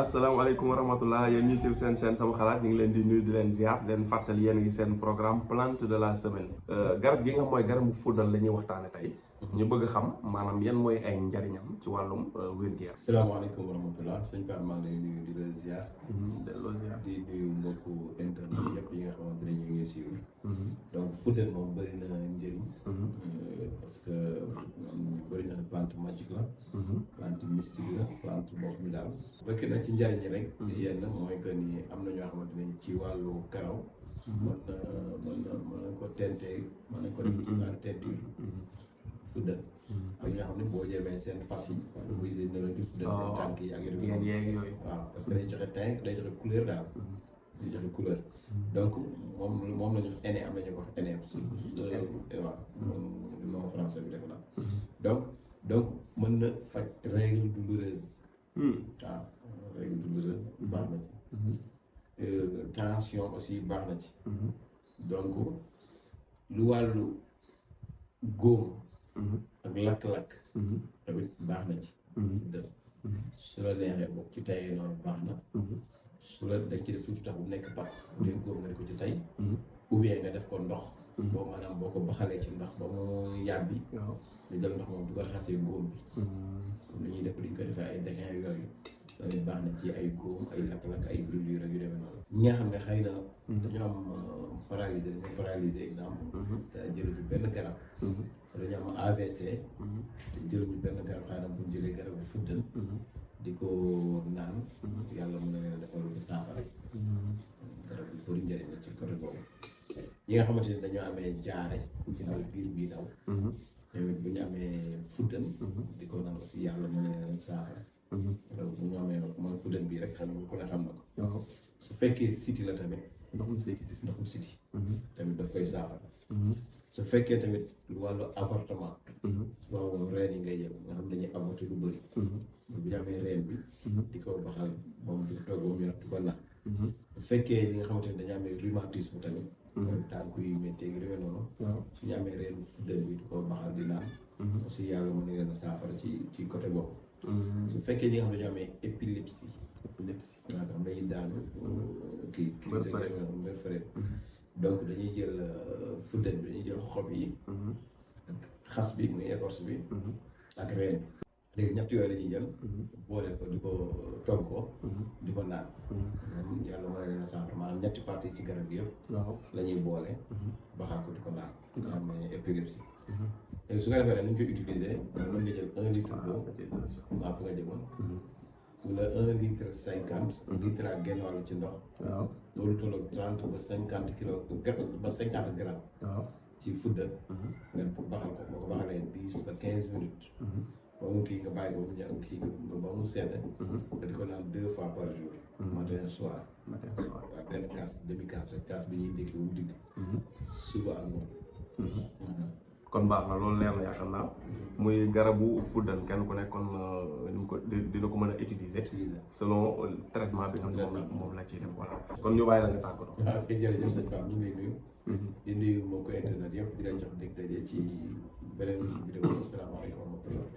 asalaamaaleykum wa rahmatullah yéen ñi suivre seen sama xalaat ñu ngi leen di nuyu di leen ziar di leen fàttali yéen ngi seen programme plante de la semaine. garab gi nga mooy garabu fuddal la ñuy waxtaane tey. ñu bëgg xam maanaam yan mooy ay njariñam ci wàllum wér-gu-yaram. salaamaaleykum wa rahmatullah sëñ Pape maa ngi lay nuyu di la ziar. delloo ziar di nuyu mbokku internet yëpp yi nga xamante ne ñu ngi suivre. donc fuddal moom bëri na njëriñ. parce que bëri na plante magique la. plante mystique la plante boo xam ne daal. bëgg na ci njëriñ rek. yenn mooy que ni am na ñoo xamante ne ci wàllu karaw. mën na ko tentee mën na ko def ci wàllu teinture. fuddal ak ñoo xam ne boo jëmee seen fas yi buy seen nela di fuddal seen tànk yi ak yooyu waaw parce que day joxe teint day joxe couleur daal day joxe couleur donc moom la ñu wax aîné am nañu ko wax aîné waaw nom français bi def na donc mën na faj règle douloureuse waaw règle douloureuse baax na ci tension aussi baax na ci donc lu wàllu góom ak lakk-lakk tamit baax na ci fuddal su la neexee bokk ci tayee noonu baax na su la dañ ci def tuuti tax bu nekk pat bu dee góor nga def ko ci tay ou bien nga def ko ndox boo maanaam boo ko baxalee ci ndox ba mu yàbbi nga jël ndox moom du ko raxasee góom bi comme li ñuy def diñ ko defee ay déxin yooyu loolu baax na ci ay góom ay lakk-lakk ay brûlure yu demee noonu ñi nga xam ne xëy na dañoo am paralysé exemple te jëluñu benn garab dañu am AVC te jëluñu benn garab xëy na bu ñu jëlee garabu fuddal di ko naan yàlla mën na leen a defal lu saafara garab bi bëri njëriñ la ci côté boobu ñi nga xamante ne dañoo amee jaare ci daw biir bii daw tamit bu ñu amee fuddal di ko naan aussi yàlla mën na leen saafara donc bu ñu amee mooy fuddal bii rek xam nga ku ne xam na ko su fekkee siti la tamit ndoxum siti tamit daf koy saafara su fekkee tamit lu wàllu avortement boobu reen yi ngay jël nga xam dañuy avorté lu bëri bu ñu amee reen bi di ko baxal moom di ko togg mu yor di ko naan bu fekkee li nga xamante ne dañu amee rhumatisme tamit mooy tànk yu métti gi demee noonu suñu amee reenu fuddal bi di ko baxal di naan aussi yàlla mën na leen a saafara ci côté boobu su fekkee ñi nga xam ne dañoo amee épilepsie waaw xam dañuy daanu kii mbir donc dañuy jël fuddal bi dañuy jël xob yi ak xas bi muy écorce bi ak reen bi léegi ñett yooyu la ñuy jël boole ko di ko togg ko di ko naan moom yàlla mën na leen a saafara maanaam ñetti partie ci garab gi yëpp la ñuy boole baxal ko di ko naan nga xam ne épilepsie léegi su ko defee nag ni ñu koy utiliser mën nga jël 1 litre d'eau waa fu nga jëmoon wala 1 litre 50 litre ak genn wàll ci ndox loolu tolloog 30 ba 50 kilos ba 50 grammes ci fuddal nga baxal ko boo ko baxalee 10 ba 15 minutes ba mu kii nga bàyyi ko mu ñëw kii ba mu sedd nga di ko naan 2 fois par jour matin soir waaw benn kaas demi kaas rek kaas bi ñuy ndékki ba mu digg suba ak moom kon baax na loolu leer na yaakaar naa muy garabu fuddal kenn ku nekk kon dina ko mën a utiliser selon traitement bi nga xam ne moom la ciy def voilà kon ñu bàyyi la nga tàggatoo. waaw kay jërëjëf sëñ Pape ñu ngi lay nuyu di nuyu mbokku internet yëpp di leen jox dégg daje ci beneen vidéo asalaamaaleykum wa rahmatullah